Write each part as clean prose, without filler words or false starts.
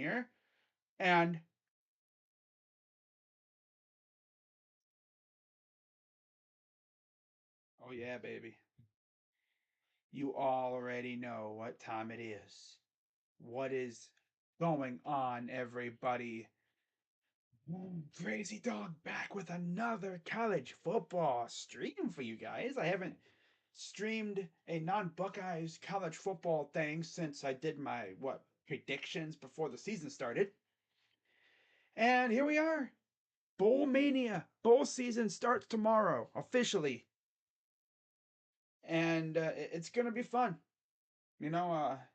here. And oh yeah, baby. You already know what time it is. What is going on, everybody? Crazy Dog back with another college football stream for you guys. I haven't streamed a non-Buckeyes college football thing since I did my predictions before the season started. And here we are. Bowlmania. Bowl season starts tomorrow officially. And it's going to be fun. In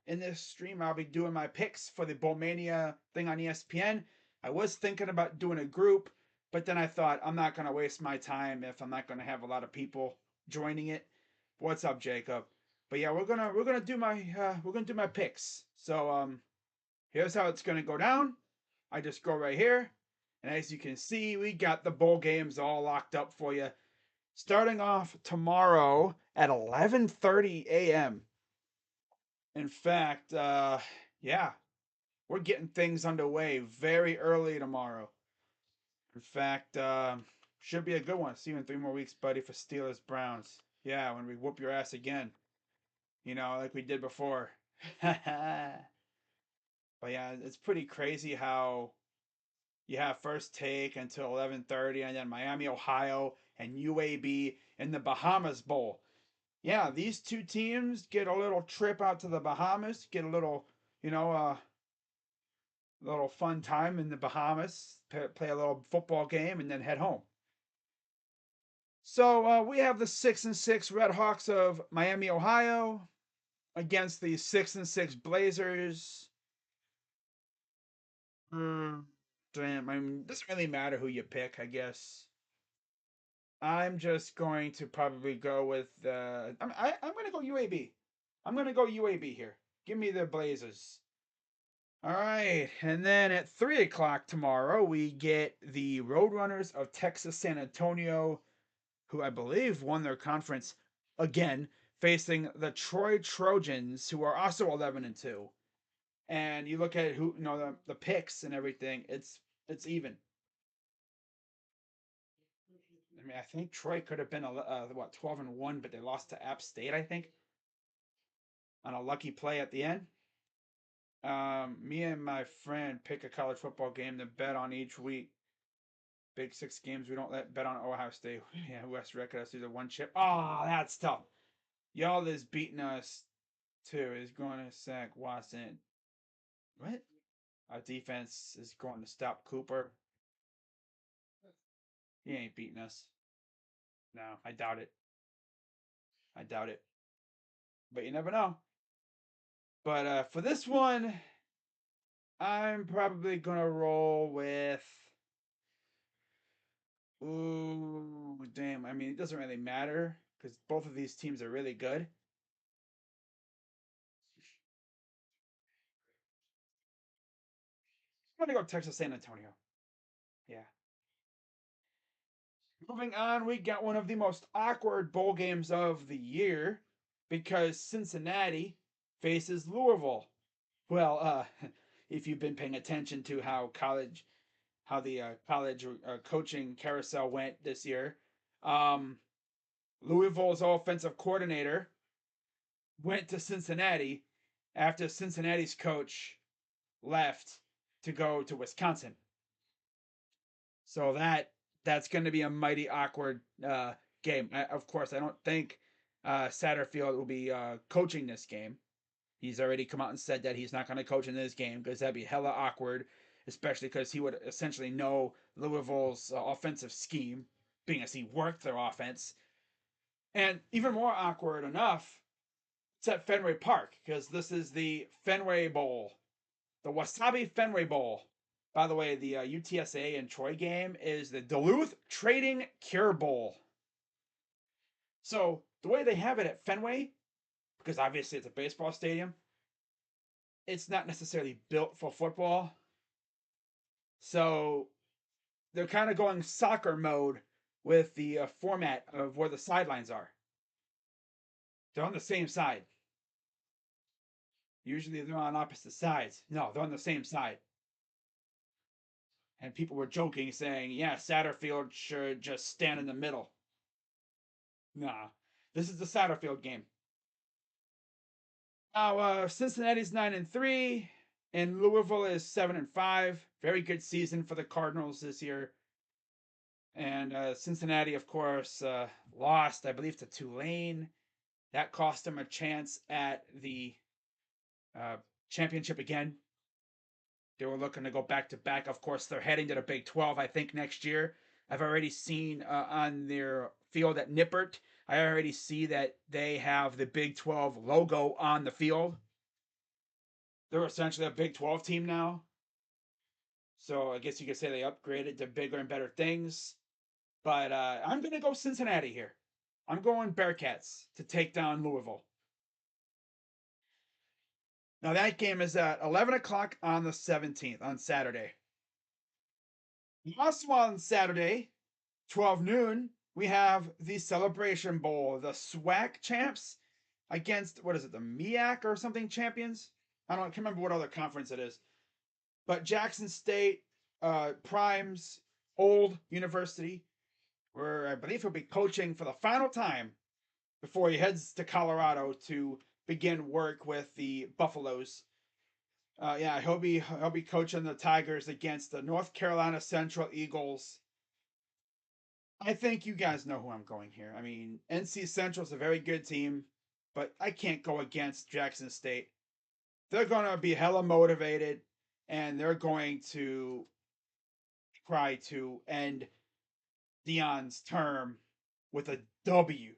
this stream, I'll be doing my picks for the Bowlmania thing on ESPN. I was thinking about doing a group, but then I thought I'm not going to waste my time if I'm not going to have a lot of people joining it. What's up, Jacob? But yeah, we're gonna do my picks. So here's how it's gonna go down. I just go right here, and as you can see, we got the bowl games all locked up for you. Starting off tomorrow at 11:30 a.m. In fact, yeah, we're getting things underway very early tomorrow. In fact, should be a good one. See you in 3 more weeks, buddy, for Steelers Browns. Yeah, when we whoop your ass again, like we did before. But yeah, it's pretty crazy how you have first take until 11:30, and then Miami, Ohio, and UAB in the Bahamas Bowl. Yeah, these two teams get a little trip out to the Bahamas, get a you know, uh, little fun time in the Bahamas, play a little football game, and then head home. So we have the 6-6 Red Hawks of Miami, Ohio, against the 6-6 Blazers. Damn, I mean, it doesn't really matter who you pick, I guess. I'm just going to probably go with I'm going to go UAB. I'm going to go UAB here. Give me the Blazers. All right, and then at 3 o'clock tomorrow, we get the Roadrunners of Texas San Antonio, who I believe won their conference again, facing the Troy Trojans, who are also 11-2. And you look at who the picks and everything, it's even. I mean, I think Troy could have been 12-1, but they lost to App State, I think, on a lucky play at the end. Me and my friend pick a college football game to bet on each week. Big Six games. We don't let bet on Ohio State. Yeah, West record us through the one chip. Oh, that's tough. Y'all is beating us too. Is going to sack Watson. What? Our defense is going to stop Cooper. He ain't beating us. No, I doubt it. I doubt it. But you never know. But for this one, I'm probably gonna roll with. Ooh, damn. I mean, it doesn't really matter because both of these teams are really good. I'm gonna go Texas San Antonio. Yeah. Moving on, we got one of the most awkward bowl games of the year because Cincinnati faces Louisville. Well, if you've been paying attention to how the college coaching carousel went this year, um, Louisville's offensive coordinator went to Cincinnati after Cincinnati's coach left to go to Wisconsin. So that's going to be a mighty awkward game. Of course, I don't think Satterfield will be coaching this game. He's already come out and said that he's not going to coach in this game because that'd be hella awkward, especially because he would essentially know Louisville's offensive scheme, being as he worked their offense. And even more awkward enough, it's at Fenway Park because this is the Fenway Bowl, the Wasabi Fenway Bowl. By the way, the UTSA and Troy game is the Duluth Trading Cure Bowl. So the way they have it at Fenway, because obviously it's a baseball stadium, it's not necessarily built for football. So they're kind of going soccer mode with the format of where the sidelines are. They're on the same side. Usually they're on opposite sides. No, they're on the same side. And people were joking, saying, "Yeah, Satterfield should just stand in the middle." Nah, this is the Satterfield game. Now, Cincinnati's 9-3, and Louisville is 7-5. Very good season for the Cardinals this year. And Cincinnati, of course, lost, I believe, to Tulane. That cost them a chance at the uh, championship again. They were looking to go back to back. Of course, they're heading to the Big 12, I think, next year. I've already seen on their field at Nippert, I already see that they have the Big 12 logo on the field. They're essentially a Big 12 team now. So I guess you could say they upgraded to bigger and better things. But I'm going to go Cincinnati here. I'm going Bearcats to take down Louisville. Now that game is at 11 o'clock on the 17th, on Saturday. Also on Saturday, 12 noon, we have the Celebration Bowl, the SWAC champs against, what is it, the MEAC or something champions? Can't remember what other conference it is. But Jackson State primes Old University, where I believe he'll be coaching for the final time before he heads to Colorado to begin work with the Buffaloes. Yeah, he'll be coaching the Tigers against the North Carolina Central Eagles. I think you guys know who I'm going here. I mean, NC Central's a very good team, but I can't go against Jackson State. They're going to be hella motivated, and they're going to try to end Dion's term with a W.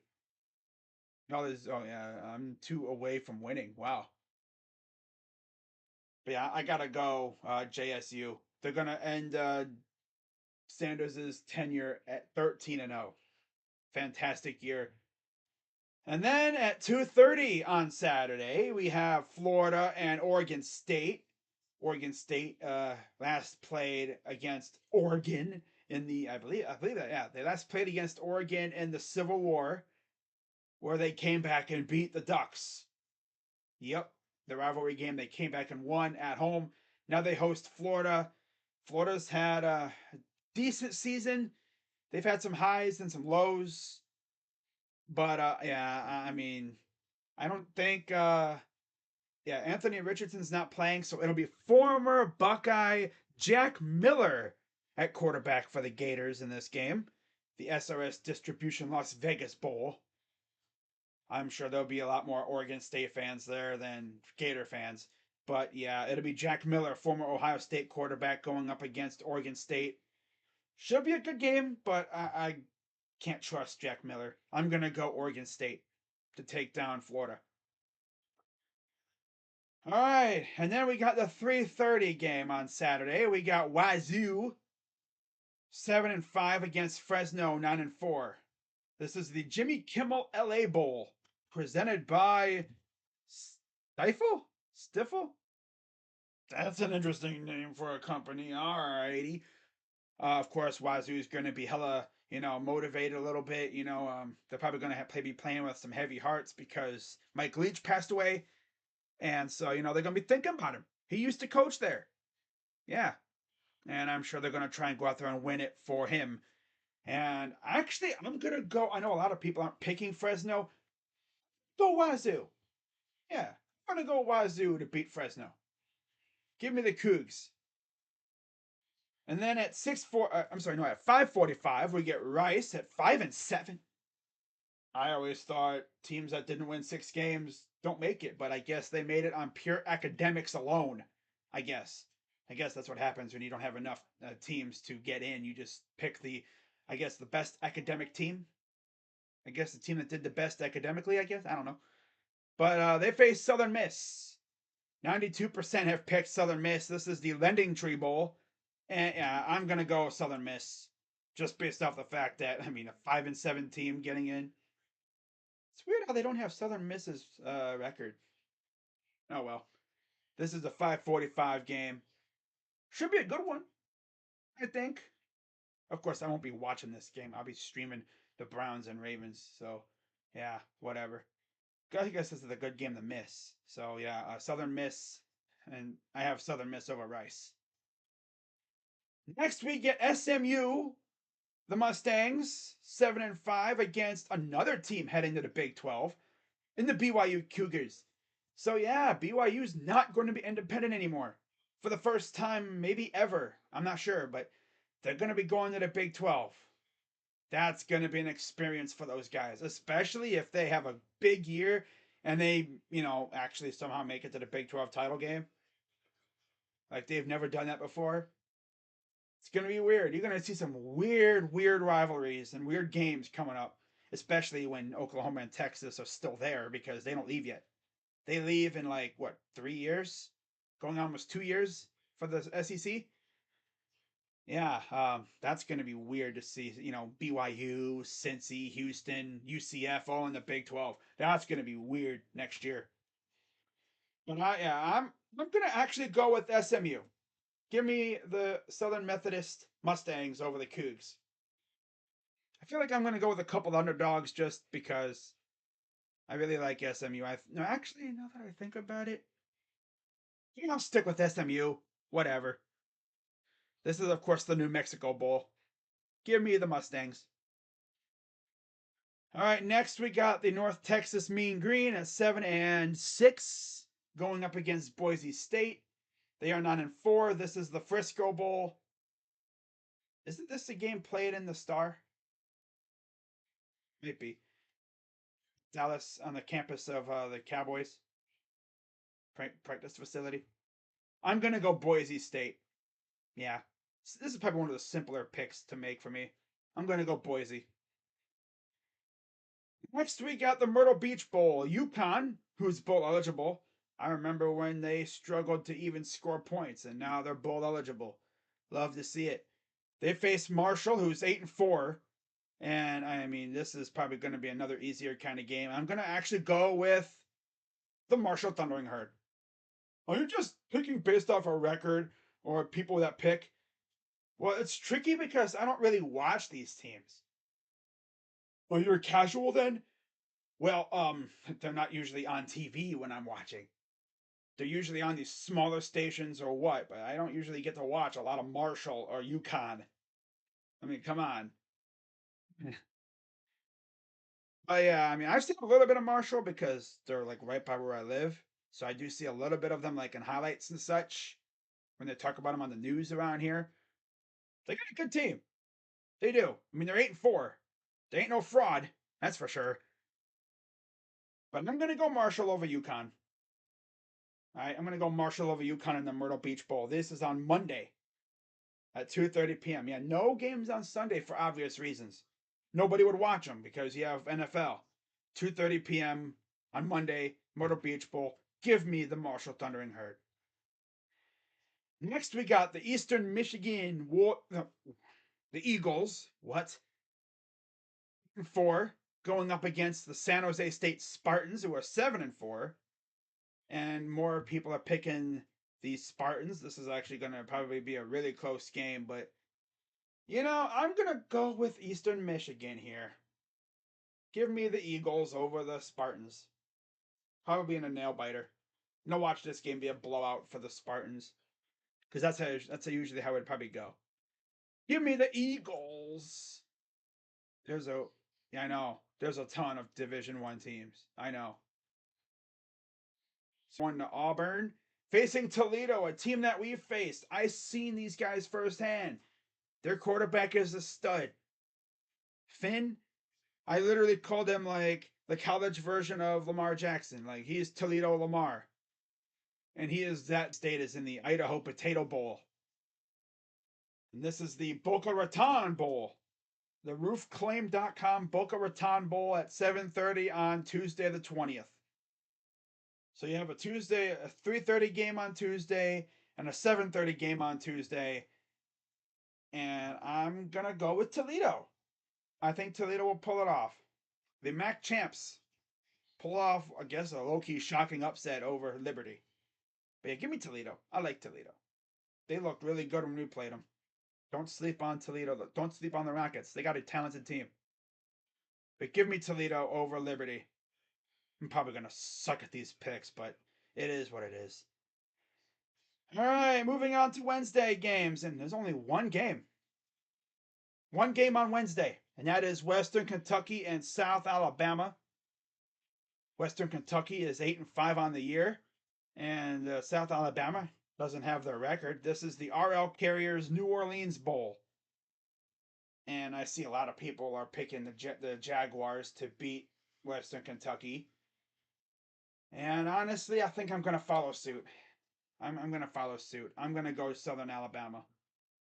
Oh yeah, I'm 2 away from winning. Wow. But yeah, I gotta go JSU. They're gonna end Sanders' tenure at 13-0. Fantastic year. And then at 2:30 on Saturday, we have Florida and Oregon State. Oregon State last played against Oregon in the I believe that yeah, they last played against Oregon in the Civil War, where they came back and beat the Ducks. Yep, the rivalry game. They came back and won at home. Now they host Florida. Florida's had a decent season. They've had some highs and some lows, but yeah, I mean, I don't think yeah, Anthony Richardson's not playing, so it'll be former Buckeye Jack Miller at quarterback for the Gators in this game, the SRS Distribution Las Vegas Bowl. I'm sure there'll be a lot more Oregon State fans there than Gator fans. But yeah, it'll be Jack Miller, former Ohio State quarterback, going up against Oregon State. Should be a good game, but I can't trust Jack Miller. I'm going to go Oregon State to take down Florida. All right, and then we got the 3:30 game on Saturday. We got Wazoo 7-5 against Fresno 9-4. This is the Jimmy Kimmel LA Bowl presented by Stiffle. That's an interesting name for a company. Alrighty. Of course, Wazoo is going to be hella, motivated a little bit. They're probably going to be playing with some heavy hearts because Mike Leach passed away, and so they're going to be thinking about him. He used to coach there. Yeah, and I'm sure they're going to try and go out there and win it for him. And actually, I'm going to go. I know a lot of people aren't picking Fresno. Go Wazoo. Yeah, I'm going to go Wazoo to beat Fresno. Give me the Cougs. And then at at 5:45 we get Rice at 5-7. I always thought teams that didn't win 6 games don't make it, but I guess they made it on pure academics alone. I guess. I guess that's what happens when you don't have enough teams to get in. You just pick I guess, the best academic team. I guess the team that did the best academically. I guess I don't know, but they face Southern Miss. 92% have picked Southern Miss. This is the Lending Tree Bowl. And yeah, I'm gonna go Southern Miss, just based off the fact that a 5-7 team getting in. It's weird how they don't have Southern Miss's record. Oh well, this is a 5:45 game. Should be a good one, I think. Of course, I won't be watching this game. I'll be streaming the Browns and Ravens. So yeah, whatever. I guess this is a good game to miss. So yeah, Southern Miss, and I have Southern Miss over Rice. Next we get SMU, the Mustangs, 7-5 against another team heading to the Big 12 in the BYU Cougars. So yeah, BYU's not going to be independent anymore for the first time, maybe ever. I'm not sure, but they're going to be going to the Big 12. That's going to be an experience for those guys, especially if they have a big year and they, actually somehow make it to the Big 12 title game. Like they've never done that before. It's going to be weird. You're going to see some weird rivalries and weird games coming up, especially when Oklahoma and Texas are still there because they don't leave yet. They leave in like, what, 3 years? Going on almost 2 years for the SEC? Yeah, that's going to be weird to see. BYU, Cincy, Houston, UCF all in the Big 12. That's going to be weird next year. But I'm going to actually go with SMU. Give me the Southern Methodist Mustangs over the Cougs. I feel like I'm going to go with a couple underdogs just because I really like SMU. No, actually, now that I think about it, I'll stick with SMU. Whatever. This is, of course, the New Mexico Bowl. Give me the Mustangs. All right, next we got the North Texas Mean Green at 7-6, going up against Boise State. They are 9-4. This is the Frisco Bowl. Isn't this a game played in the Star? Maybe. Dallas on the campus of the Cowboys practice facility. I'm gonna go Boise State. Yeah, this is probably one of the simpler picks to make for me. I'm gonna go Boise. Next, we got the Myrtle Beach Bowl. UConn, who's bowl eligible. I remember when they struggled to even score points, and now they're bowl eligible. Love to see it. They face Marshall, who's 8-4, and I mean this is probably going to be another easier kind of game. I'm going to actually go with the Marshall Thundering Herd. Are you just picking based off a record or people that pick? Well, it's tricky because I don't really watch these teams. Oh, you're a casual then? Well, they're not usually on TV when I'm watching. They're usually on these smaller stations or what, but I don't usually get to watch a lot of Marshall or Yukon. I mean, come on. But yeah, I mean, I've seen a little bit of Marshall because they're like right by where I live. So I do see a little bit of them like in highlights and such when they talk about them on the news around here. They got a good team. They do. I mean, they're 8-4. They ain't no fraud, that's for sure. But I'm gonna go Marshall over Yukon. All right, I'm gonna go Marshall over Yukon in the Myrtle Beach Bowl. This is on Monday at 2:30 p.m. Yeah, no games on Sunday for obvious reasons. Nobody would watch them because you have NFL. 2:30 p.m. on Monday, Myrtle Beach Bowl. Give me the Marshall Thundering Herd. Next, we got the Eastern Michigan the Eagles. What? 4 going up against the San Jose State Spartans, who are 7-4. And more people are picking the Spartans. This is actually going to probably be a really close game, but I'm going to go with Eastern Michigan here. Give me the Eagles over the Spartans. Probably in a nail biter. No, watch this game be a blowout for the Spartans because that's usually how it'd probably go. Give me the Eagles. There's a Yeah, I know. There's a ton of Division 1 teams. I know. One to Auburn facing Toledo, a team that we've faced. I've seen these guys firsthand. Their quarterback is a stud. Finn, I literally called him like the college version of Lamar Jackson. Like he's Toledo Lamar. And he is that state is in the Idaho Potato Bowl. And this is the Boca Raton Bowl. The roofclaim.com Boca Raton Bowl at 7:30 on Tuesday the 20th. So you have a 3:30 game on Tuesday and a 7:30 game on Tuesday. And I'm going to go with Toledo. I think Toledo will pull it off. The MAC champs pull off, I guess, a low-key shocking upset over Liberty. But yeah, give me Toledo. I like Toledo. They looked really good when we played them. Don't sleep on Toledo. Don't sleep on the Rockets. They got a talented team. But give me Toledo over Liberty. I'm probably going to suck at these picks, but it is what it is. All right, moving on to Wednesday games, and there's only one game on Wednesday, and that is Western Kentucky and South Alabama. Western Kentucky is 8-5 on the year, and South Alabama doesn't have their record. This is the RL Carriers New Orleans Bowl, and I see a lot of people are picking the Jaguars to beat Western Kentucky. And honestly, I think I'm going to follow suit. I'm going to follow suit. I'm going to go Southern Alabama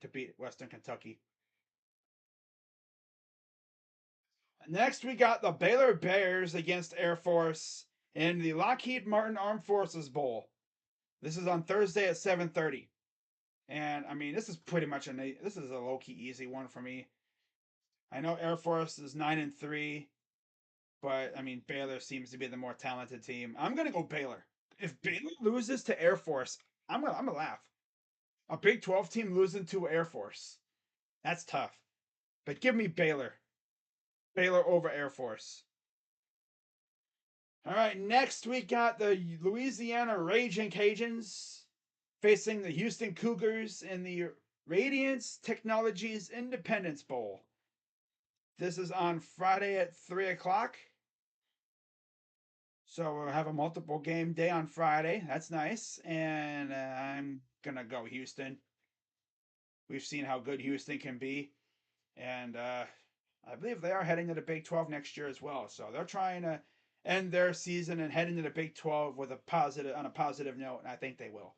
to beat Western Kentucky. Next, we got the Baylor Bears against Air Force in the Lockheed Martin Armed Forces Bowl. This is on Thursday at 7:30. And I mean, this is pretty much this is a low key easy one for me. I know Air Force is 9-3, but I mean Baylor seems to be the more talented team. I'm gonna go Baylor. If Baylor loses to Air Force, I'm gonna laugh. A Big 12 team losing to Air Force. That's tough. But give me Baylor. Baylor over Air Force. All right, next we got the Louisiana Raging Cajuns facing the Houston Cougars in the Radiance Technologies Independence Bowl. This is on Friday at 3 o'clock. So we'll have a multiple game day on Friday. That's nice. And I'm going to go Houston. We've seen how good Houston can be. And I believe they are heading to the Big 12 next year as well. So they're trying to end their season and head into the Big 12 with a positive note, and I think they will.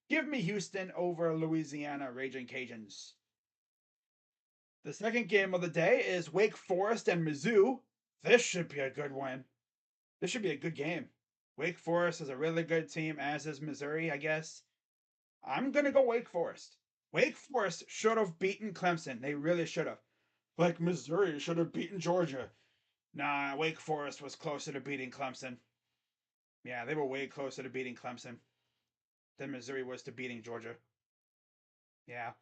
Give me Houston over Louisiana Raging Cajuns. The second game of the day is Wake Forest and Mizzou. This should be a good one. This should be a good game. Wake Forest is a really good team, as is Missouri, I guess. I'm going to go Wake Forest. Wake Forest should have beaten Clemson. They really should have. Like Missouri should have beaten Georgia. Nah, Wake Forest was closer to beating Clemson. Yeah, they were way closer to beating Clemson than Missouri was to beating Georgia. Yeah,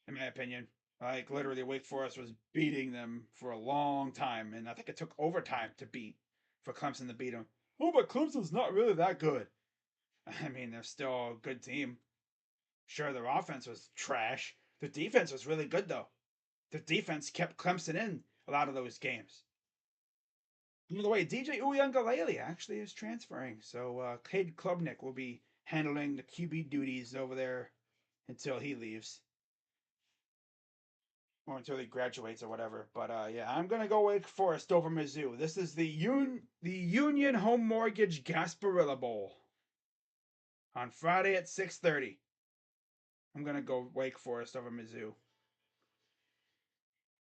in my opinion. Like literally, Wake Forest was beating them for a long time, and I think it took overtime to beat for Clemson to beat them. Oh, but Clemson's not really that good. I mean, they're still a good team. Sure, their offense was trash. Their defense was really good though. Their defense kept Clemson in a lot of those games. By the way, DJ Uiagalelei actually is transferring, so Cade Klubnik will be handling the QB duties over there until he leaves or until he graduates or whatever. But yeah, I'm gonna go Wake Forest over Mizzou. This is the Union Home Mortgage Gasparilla Bowl on Friday at 6:30. I'm gonna go Wake Forest over Mizzou.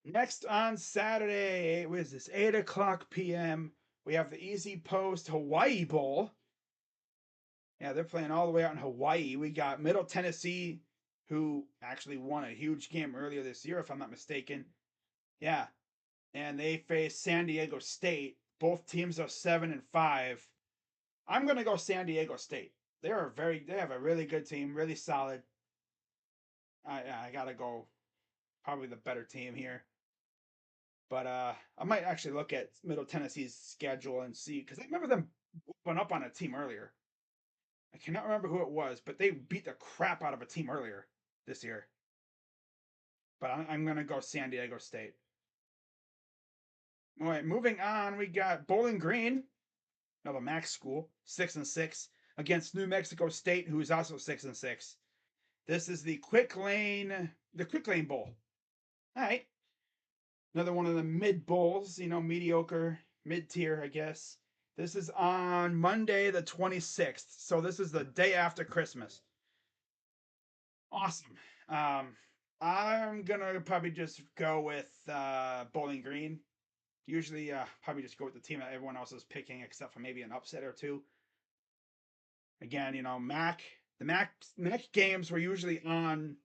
Next on Saturday, what is this? 8 o'clock p.m. We have the Easy Post Hawaii Bowl. Yeah, they're playing all the way out in Hawaii. We got Middle Tennessee, who actually won a huge game earlier this year, if I'm not mistaken. Yeah, and they face San Diego State. Both teams are 7-5. I'm gonna go San Diego State. They have a really good team, really solid. I gotta go probably the better team here. But I might actually look at Middle Tennessee's schedule and see because I remember them went up on a team earlier. I cannot remember who it was, but they beat the crap out of a team earlier this year. But I'm gonna go San Diego State. All right, moving on, we got Bowling Green, another Max school, 6-6 against New Mexico State, who is also 6-6. This is the Quick Lane Bowl. All right, another one of the mid bowls, mediocre, mid tier, I guess. This is on Monday the 26th, so this is the day after Christmas. Awesome. Um, I'm gonna probably just go with Bowling Green. Usually, probably just go with the team that everyone else is picking, except for maybe an upset or two. Again, the Mac games were usually on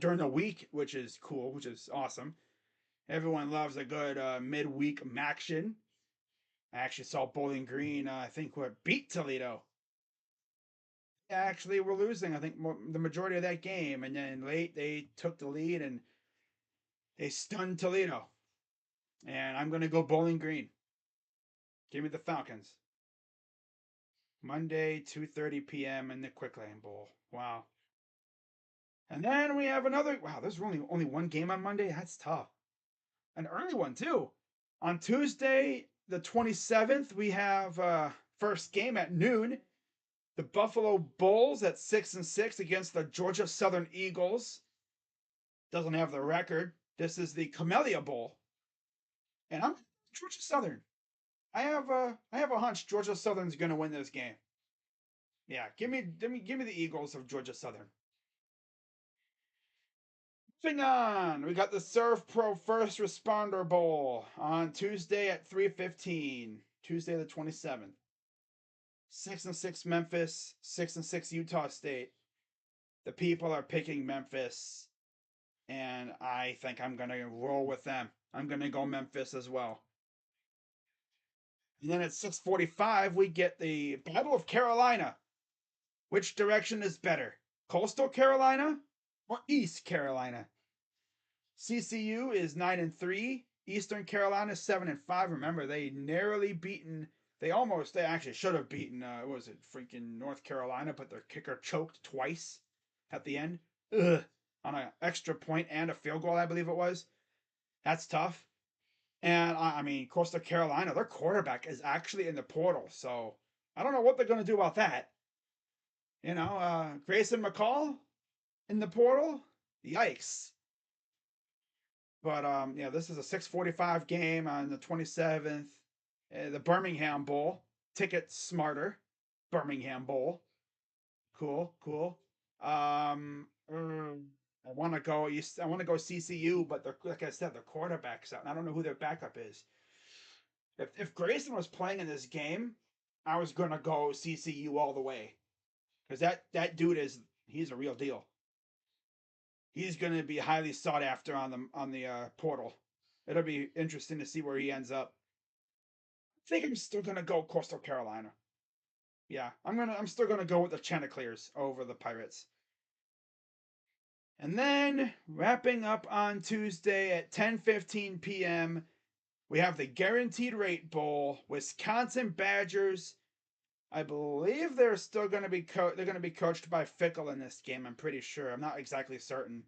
during the week, which is cool, which is awesome. Everyone loves a good midweek Maction. I actually saw Bowling Green. I think what beat Toledo. Actually, we're losing. I think the majority of that game, and then late they took the lead and they stunned Toledo. And I'm gonna go Bowling Green. Give me the Falcons. Monday, 2:30 p.m. in the Quick Lane Bowl. Wow. And then we have another. Wow, there's only one game on Monday. That's tough. An early one too. On Tuesday, the 27th, we have first game at noon. The Buffalo Bulls at 6-6 against the Georgia Southern Eagles. Doesn't have the record. This is the Camellia Bowl, and I'm Georgia Southern. I have a hunch Georgia Southern's going to win this game. Yeah, give me the Eagles of Georgia Southern. Moving on, we got the Surf Pro First Responder Bowl on Tuesday at 3:15. Tuesday the 27th. 6-6 Memphis, 6-6 Utah State. The people are picking Memphis, and I think I'm gonna roll with them. I'm gonna go Memphis as well. And then at 6:45 we get the Battle of Carolina. Which direction is better? Coastal Carolina or East Carolina? CCU is 9-3. Eastern Carolina 7-5. Remember, they narrowly beaten. They actually should have beaten. What was it? Freaking North Carolina, but their kicker choked twice at the end. Ugh. On an extra point and a field goal, I believe it was. That's tough. And I mean, Coastal Carolina, their quarterback is actually in the portal, so I don't know what they're going to do about that. Grayson McCall in the portal. Yikes! But yeah, this is a 6:45 game on the 27th. The Birmingham Bowl. Ticket smarter. Birmingham Bowl. Cool, cool. I want to go. I want to go CCU, but like I said, the quarterback's out, and I don't know who their backup is. If Grayson was playing in this game, I was gonna go CCU all the way because that dude he's a real deal. He's going to be highly sought after on the portal. It'll be interesting to see where he ends up. I think I'm still going to go Coastal Carolina. Yeah, I'm still gonna go with the Chanticleers over the Pirates. And then wrapping up on Tuesday at 10:15 p.m. we have the Guaranteed Rate Bowl. Wisconsin Badgers. I believe they're still going to be they're going to be coached by Fickle in this game. I'm pretty sure. I'm not exactly certain.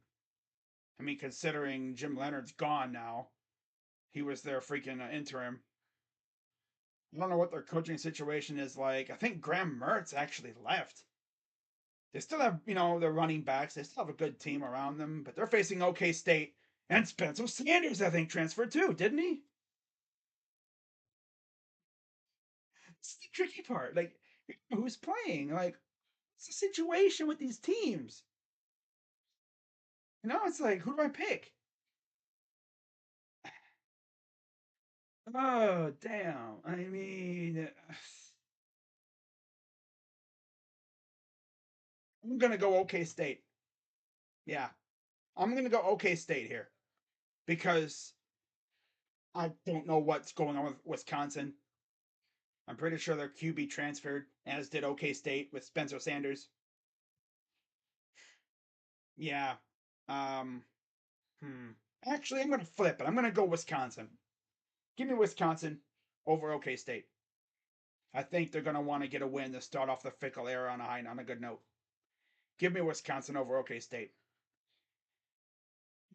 I mean, considering Jim Leonard's gone now, he was their freaking interim. I don't know what their coaching situation is like. I think Graham Mertz actually left. They still have, their running backs. They still have a good team around them, but they're facing OK State. And Spencer Sanders, I think, transferred too, didn't he? It's the tricky part. Like, who's playing? Like, what's the situation with these teams? It's like, who do I pick? Oh, damn. I mean, I'm going to go OK State. Yeah, I'm going to go OK State here because I don't know what's going on with Wisconsin. I'm pretty sure their QB transferred, as did OK State with Spencer Sanders. Yeah. Um. Hmm. Actually, I'm going to flip it. I'm going to go Wisconsin. Give me Wisconsin over OK State. I think they're going to want to get a win to start off the Fickle era on a good note. Give me Wisconsin over OK State.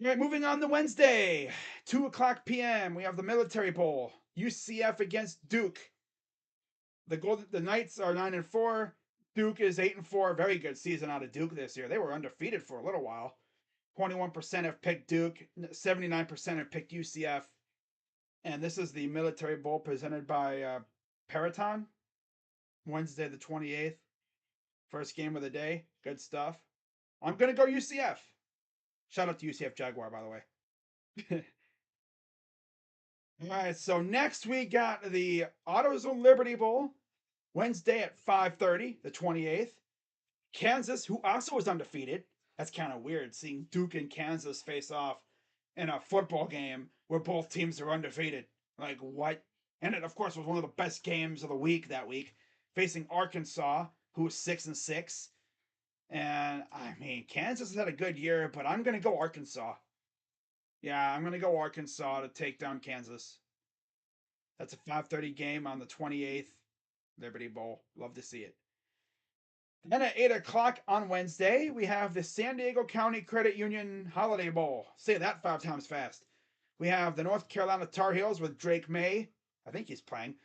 All right, moving on to Wednesday, 2 o'clock p.m. We have the Military Bowl. UCF against Duke. The Knights are 9-4. Duke is 8-4. Very good season out of Duke this year. They were undefeated for a little while. 21% have picked Duke. 79% have picked UCF. And this is the Military Bowl presented by Peraton. Wednesday the 28th. First game of the day. Good stuff. I'm gonna go UCF. Shout out to UCF Jaguar, by the way. All right, so next we got the AutoZone Liberty Bowl. Wednesday at 5:30, the 28th. Kansas, who also was undefeated. That's kind of weird seeing Duke and Kansas face off in a football game where both teams are undefeated. Like, what? And it, of course, was one of the best games of the week that week, facing Arkansas, who was 6-6. And I mean, Kansas has had a good year, but I'm going to go Arkansas. Yeah, I'm going to go Arkansas to take down Kansas. That's a 5:30 game on the 28th. Liberty Bowl. Love to see it. Then at 8 o'clock on Wednesday, we have the San Diego County Credit Union Holiday Bowl. Say that 5 times fast. We have the North Carolina Tar Heels with Drake May. I think he's playing.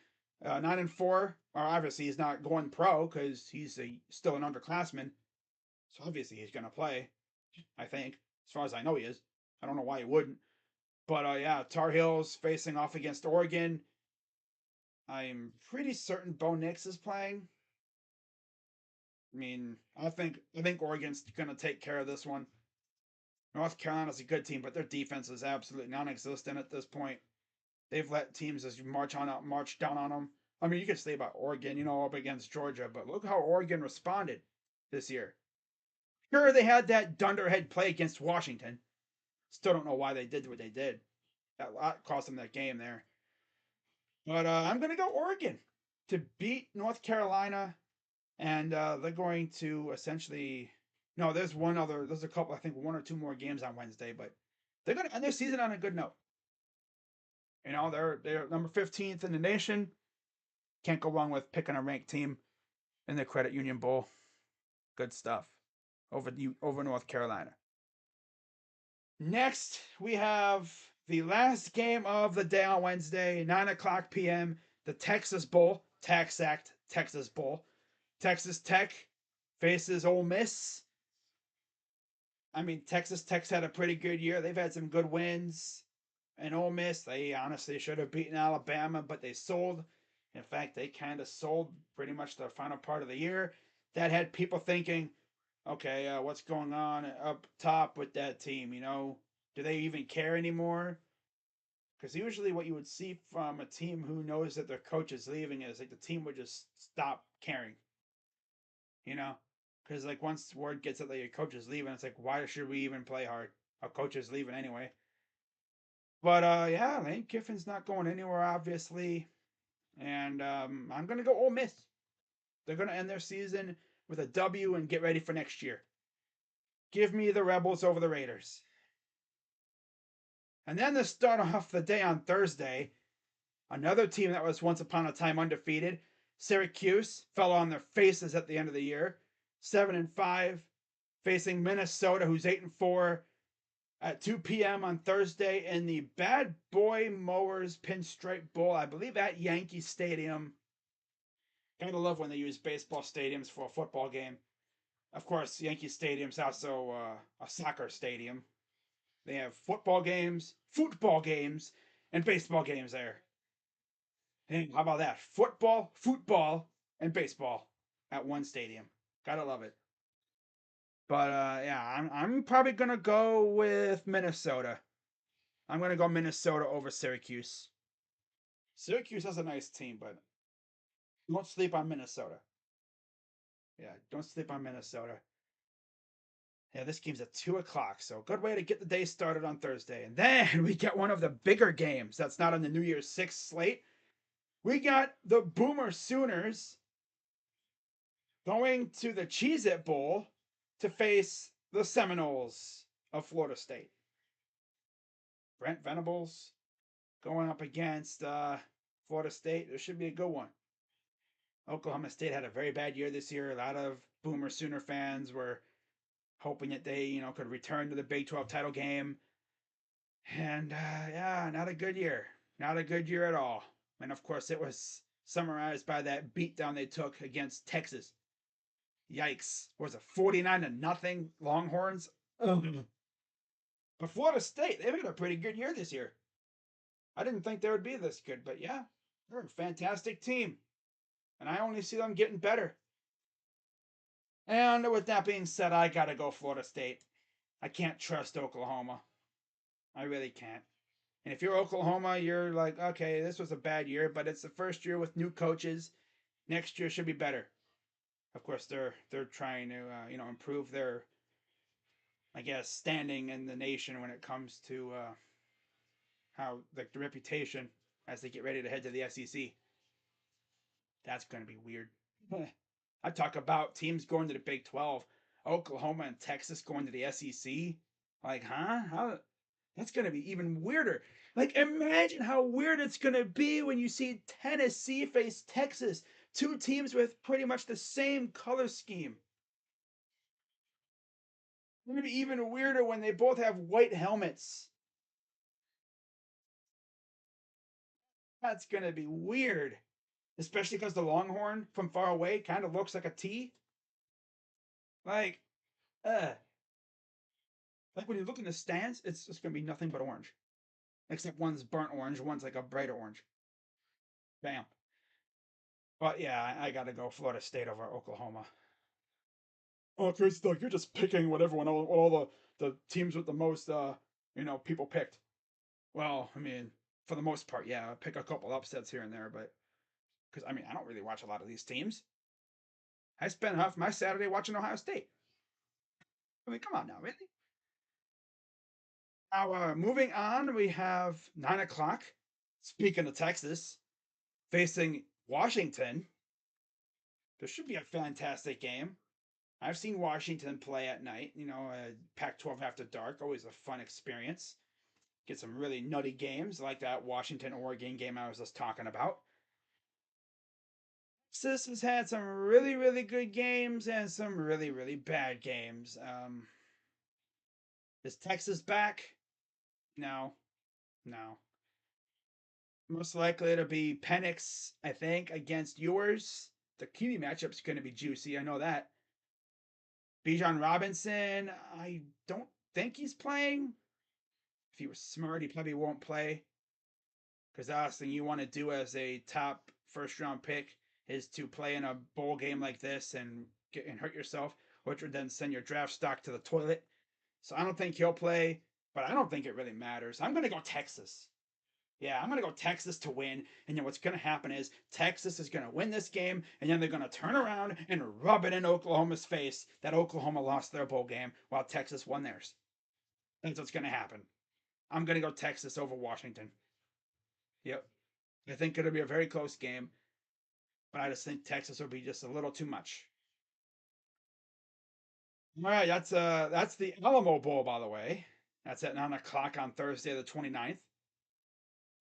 9-4. Or obviously he's not going pro because he's still an underclassman. So obviously he's going to play. I think. As far as I know he is. I don't know why he wouldn't. But yeah, Tar Heels facing off against Oregon. I'm pretty certain Bo Nix is playing. I mean, I think Oregon's gonna take care of this one. North Carolina's a good team, but their defense is absolutely non-existent at this point. They've let teams just march down on them. I mean, you could say about Oregon, up against Georgia, but look how Oregon responded this year. Sure, they had that dunderhead play against Washington. Still don't know why they did what they did. That cost them that game there. But I'm gonna go Oregon to beat North Carolina, and they're going to essentially. No, there's a couple. I think one or two more games on Wednesday, but they're gonna end their season on a good note. They're number 15th in the nation. Can't go wrong with picking a ranked team in the Credit Union Bowl. Good stuff over North Carolina. Next, we have the last game of the day on Wednesday, 9 o'clock p.m. The Texas Bowl, Tax Act Texas Bowl. Texas Tech faces Ole Miss. I mean, Texas Tech's had a pretty good year. They've had some good wins. And Ole Miss, they honestly should have beaten Alabama, but they sold. In fact, they kind of sold pretty much the final part of the year. That had people thinking, okay, what's going on up top with that team? Do they even care anymore? Because usually, what you would see from a team who knows that their coach is leaving is like the team would just stop caring. Because like once word gets out that your coach is leaving, it's like, why should we even play hard? Our coach is leaving anyway. But yeah, Lane Kiffin's not going anywhere, obviously, and I'm gonna go Ole Miss. They're gonna end their season with a W and get ready for next year. Give me the Rebels over the Raiders. And then to start off the day on Thursday, another team that was once upon a time undefeated, Syracuse, fell on their faces at the end of the year, 7-5, facing Minnesota, who's 8-4, at 2 p.m. on Thursday in the Bad Boy Mowers Pinstripe Bowl, I believe at Yankee Stadium. Kind of love when they use baseball stadiums for a football game. Of course, Yankee Stadium's also a soccer stadium. They have football games, and baseball games there. Hey, how about that? Football, and baseball at one stadium. Gotta love it. But yeah, I'm probably gonna go with Minnesota. I'm gonna go Minnesota over Syracuse. Syracuse has a nice team, but don't sleep on Minnesota. Yeah, don't sleep on Minnesota. Yeah, this game's at 2 o'clock, so good way to get the day started on Thursday. And then we get one of the bigger games that's not on the New Year's Six slate. We got the Boomer Sooners going to the Cheez It Bowl to face the Seminoles of Florida State. Brent Venables going up against Florida State. This should be a good one. Oklahoma State had a very bad year this year. A lot of Boomer Sooner fans were hoping that they, could return to the Big 12 title game. And yeah, not a good year. Not a good year at all. And of course, it was summarized by that beatdown they took against Texas. Yikes. What was it, 49-0 Longhorns? Ugh. But Florida State, they've had a pretty good year this year. I didn't think they would be this good, but yeah, they're a fantastic team. And I only see them getting better. And with that being said, I gotta go Florida State. I can't trust Oklahoma. I really can't. And if you're Oklahoma, you're like, okay, this was a bad year, but it's the first year with new coaches. Next year should be better. Of course, they're trying to improve their, I guess, standing in the nation when it comes to how like the reputation as they get ready to head to the SEC. That's going to be weird. I talk about teams going to the Big 12, Oklahoma and Texas going to the SEC. Like, huh? How? That's going to be even weirder. Like, imagine how weird it's going to be when you see Tennessee face Texas. two teams with pretty much the same color scheme. Maybe even weirder when they both have white helmets. That's gonna be weird, especially because the Longhorn from far away kind of looks like a T. Like, uh, like when you look in the stands, it's just gonna be nothing but orange, except one's burnt orange, one's like a brighter orange. Bam. But yeah, I gotta go Florida State over Oklahoma. Oh, Chris, like you're just picking what everyone, all the teams with the most, people picked. Well, I mean, for the most part, yeah, I pick a couple upsets here and there, but because I mean, I don't really watch a lot of these teams. I spent half my Saturday watching Ohio State. I mean, come on now, really? Now, moving on, we have 9 o'clock. Speaking of Texas, facing Washington. This should be a fantastic game. I've seen Washington play at night. Pac-12 after dark, always a fun experience. Get some really nutty games like that Washington Oregon game I was just talking about. Sis has had some really, really good games and some really, really bad games. Is Texas back? No, no. Most likely it'll be Penix, I think, against yours. The QB matchup's going to be juicy. I know that. Bijan Robinson, I don't think he's playing. If he was smart, he probably won't play. Because the last thing you want to do as a top first round pick is to play in a bowl game like this and hurt yourself, which would then send your draft stock to the toilet. So I don't think he'll play, but I don't think it really matters. I'm gonna go Texas. Yeah, I'm gonna go Texas to win. And then what's gonna happen is Texas is gonna win this game, and then they're gonna turn around and rub it in Oklahoma's face that Oklahoma lost their bowl game while Texas won theirs. That's what's gonna happen. I'm gonna go Texas over Washington. Yep. I think it'll be a very close game, but I just think Texas will be just a little too much. All right, that's the Alamo Bowl, by the way. That's at 9 o'clock on Thursday, the 29th.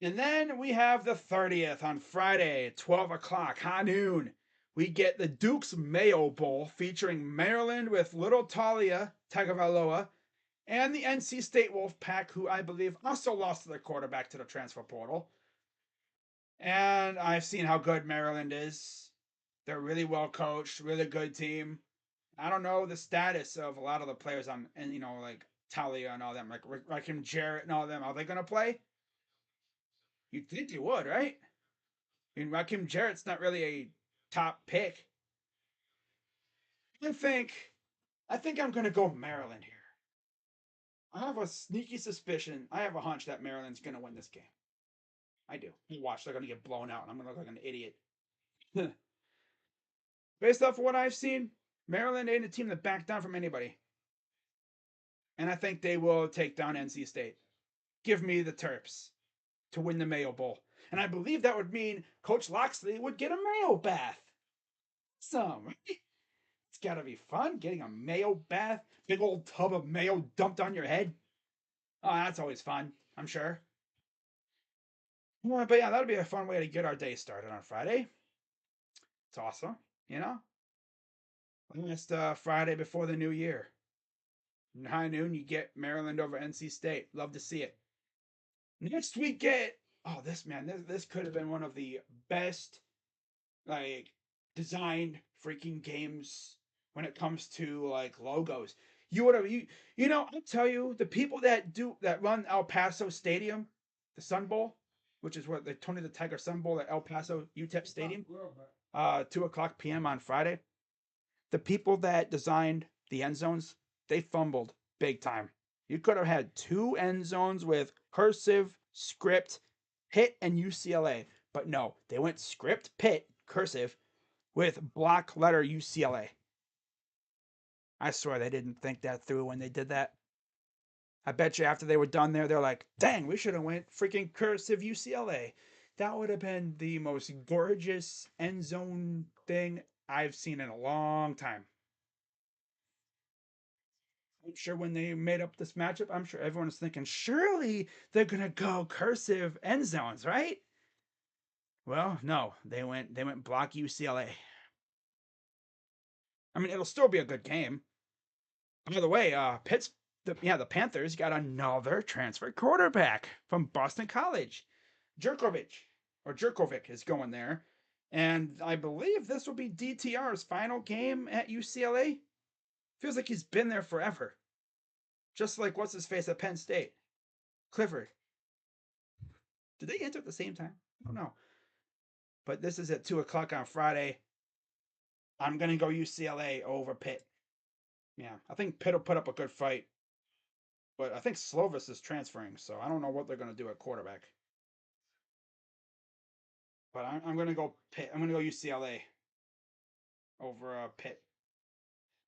And then we have the 30th on Friday, 12 o'clock, high noon. We get the Duke's Mayo Bowl featuring Maryland with Little Talia Tagovailoa and the NC State Wolfpack, who I believe also lost their quarterback to the transfer portal. And I've seen how good Maryland is. They're really well coached, really good team. I don't know the status of a lot of the players on, and like Talia and all them, like Rakim Jarrett and all them. Are they going to play? You'd think they would, right? I mean, Rakim Jarrett's not really a top pick. I think, I think I'm going to go Maryland here. I have a sneaky suspicion. I have a hunch that Maryland's going to win this game. I do. You watch, they're going to get blown out, and I'm going to look like an idiot. Based off of what I've seen, Maryland ain't a team that backed down from anybody. And I think they will take down NC State. Give me the Terps to win the Mayo Bowl. And I believe that would mean Coach Loxley would get a Mayo bath. Right? It's got to be fun getting a Mayo bath, big old tub of mayo dumped on your head. Oh, that's always fun, I'm sure. But yeah, that'll be a fun way to get our day started on Friday. It's awesome, you know? Last Friday before the new year. High noon, you get Maryland over NC State. Love to see it. Next we get, oh, this could have been one of the best like designed freaking games when it comes to like logos. You would have I tell you, the people that run El Paso Stadium, the Sun Bowl, which is what the Tony the Tiger Sun Bowl at El Paso UTEP Stadium, 2 o'clock p.m. on Friday. The people that designed the end zones, they fumbled big time. You could have had two end zones with cursive, script, Pitt, and UCLA. But no, they went script, Pitt, cursive, with block letter UCLA. I swear they didn't think that through when they did that. I bet you after they were done there, they're like, dang, we should have went freaking cursive UCLA. That would have been the most gorgeous end zone thing I've seen in a long time. I'm sure when they made up this matchup, I'm sure everyone was thinking, surely they're going to go cursive end zones, right? Well, no, they went block UCLA. I mean, it'll still be a good game. By the way, the Panthers got another transfer quarterback from Boston College. Jerkovic is going there. And I believe this will be DTR's final game at UCLA. Feels like he's been there forever. Just like what's his face at Penn State? Clifford. Did they enter at the same time? I don't know. But this is at 2 o'clock on Friday. I'm gonna go UCLA over Pitt. Yeah, I think Pitt will put up a good fight. But I think Slovis is transferring, so I don't know what they're gonna do at quarterback. But I'm gonna go Pitt. I'm gonna go UCLA over Pitt.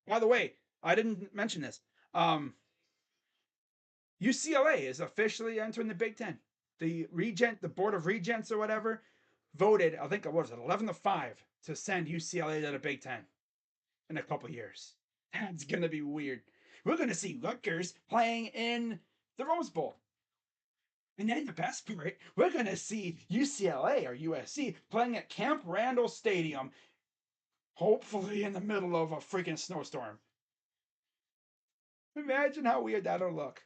By the way, I didn't mention this. Um, UCLA is officially entering the Big Ten. The Board of Regents or whatever, voted. I think it was 11-5 to send UCLA to the Big Ten in a couple years. That's gonna be weird. We're gonna see Rutgers playing in the Rose Bowl. And then the best part, we're gonna see UCLA or USC playing at Camp Randall Stadium, hopefully in the middle of a freaking snowstorm. Imagine how weird that'll look.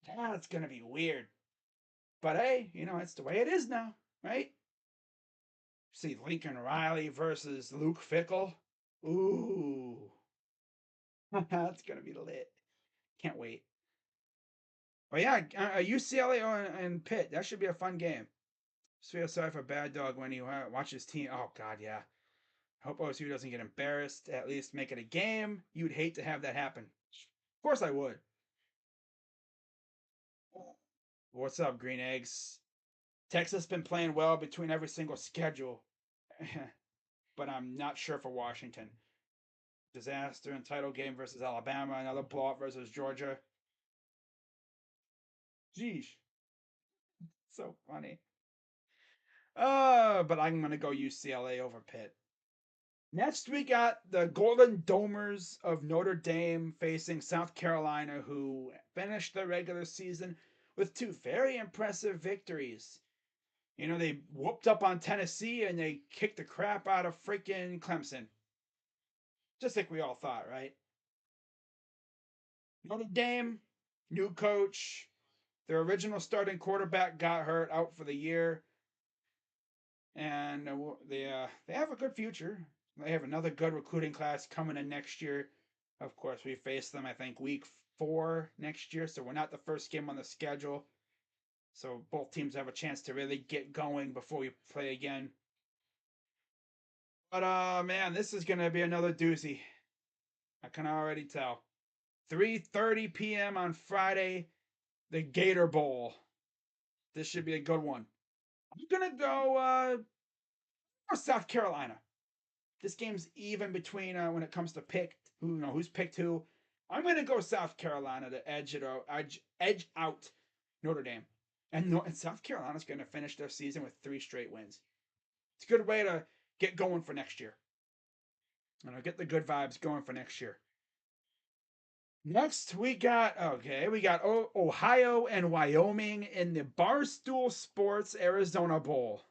That's gonna be weird. But hey, it's the way it is now, right? See Lincoln Riley versus Luke Fickle. Ooh. That's gonna be lit. Can't wait. But yeah, UCLA and Pitt. That should be a fun game. Just feel sorry for Bad Dog when he watches team. Oh God, yeah. I hope OSU doesn't get embarrassed. At least make it a game. You'd hate to have that happen. Of course I would. What's up, Green Eggs? Texas been playing well between every single schedule, but I'm not sure for Washington. Disaster in title game versus Alabama. Another blowout versus Georgia. Geesh, so funny. But I'm gonna go UCLA over Pitt. Next, we got the Golden Domers of Notre Dame facing South Carolina, who finished the regular season with two very impressive victories. They whooped up on Tennessee and they kicked the crap out of freaking Clemson. Just like we all thought, right? Notre Dame, new coach. Their original starting quarterback got hurt, out for the year. And they have a good future. They have another good recruiting class coming in next year. Of course, we face them, I think, week 4 next year, so we're not the first game on the schedule. So both teams have a chance to really get going before we play again. But man, this is gonna be another doozy. I can already tell. 3:30 p.m. on Friday, the Gator Bowl. This should be a good one. I'm gonna go South Carolina. This game's even between when it comes to who's picked who. I'm gonna go South Carolina to edge out Notre Dame, and South Carolina's gonna finish their season with 3 straight wins. It's a good way to get going for next year. Get the good vibes going for next year. Next, we got Ohio and Wyoming in the Barstool Sports Arizona Bowl.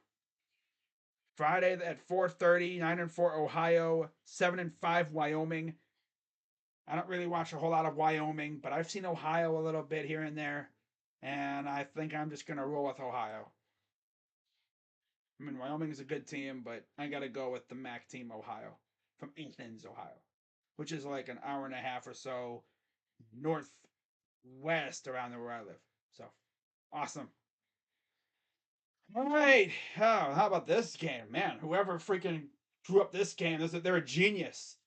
Friday at 4:30, 9-4 Ohio, 7-5 Wyoming. I don't really watch a whole lot of Wyoming, but I've seen Ohio a little bit here and there, and I think I'm just gonna roll with Ohio. I mean, Wyoming is a good team, but I gotta go with the MAC team, Ohio, from Athens, Ohio, which is like an hour and a half or so northwest around where I live. So awesome. All right. Oh, how about this game? Man, whoever freaking drew up this game, they're a genius.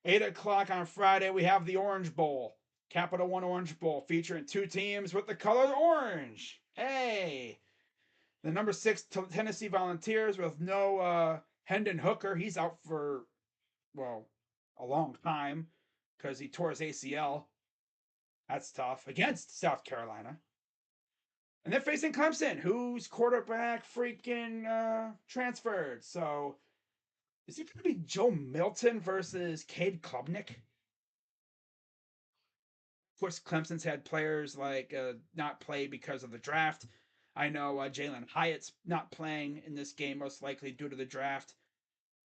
8 o'clock on Friday, we have the Orange Bowl. Capital One Orange Bowl featuring 2 teams with the color orange. Hey! The number 6 Tennessee Volunteers with no Hendon Hooker. He's out for, well, a long time because he tore his ACL. That's tough. Against South Carolina. And they're facing Clemson, whose quarterback freaking transferred. So, is it going to be Joe Milton versus Cade Klubnik? Of course, Clemson's had players like not play because of the draft. I know Jalen Hyatt's not playing in this game, most likely due to the draft.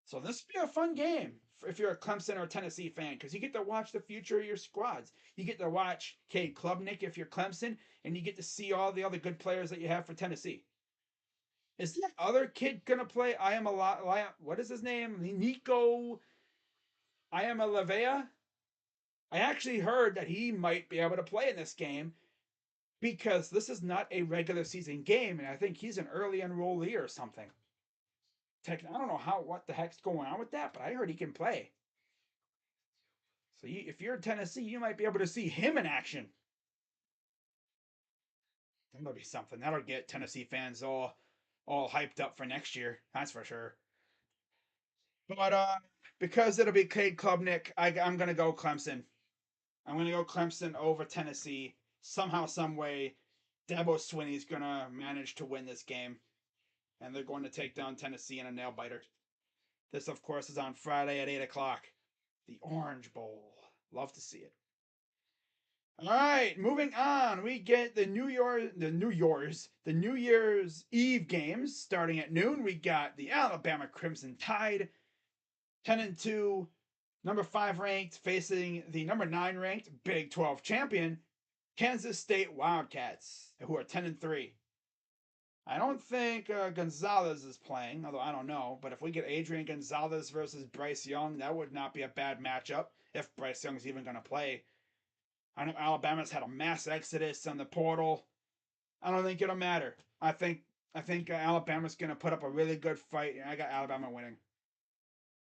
So this would be a fun game if you're a Clemson or a Tennessee fan, because you get to watch the future of your squads. You get to watch Cade Klubnik if you're Clemson, and you get to see all the other good players that you have for Tennessee. Is that other kid gonna play? I am a lot. What is his name? Nico. I am a Levea. I actually heard that he might be able to play in this game because this is not a regular season game, and I think he's an early enrollee or something. I don't know what the heck's going on with that, but I heard he can play. So if you're in Tennessee, you might be able to see him in action. That'll be something. That'll get Tennessee fans all hyped up for next year. That's for sure. But because it'll be Cade Klubnik, I'm gonna go Clemson. I'm gonna go Clemson over Tennessee. Somehow, some way, Dabo Swinney's gonna manage to win this game, and they're going to take down Tennessee in a nail biter. This, of course, is on Friday at 8 o'clock. The Orange Bowl. Love to see it. All right, moving on. We get the New Year's Eve games starting at noon. We got the Alabama Crimson Tide, 10-2, number 5 ranked, facing the number 9 ranked Big 12 champion Kansas State Wildcats, who are 10-3. I don't think Gonzalez is playing, although I don't know. But if we get Adrian Gonzalez versus Bryce Young, that would not be a bad matchup if Bryce Young's even going to play. I know Alabama's had a mass exodus on the portal. I don't think it'll matter. I think Alabama's going to put up a really good fight, and I got Alabama winning.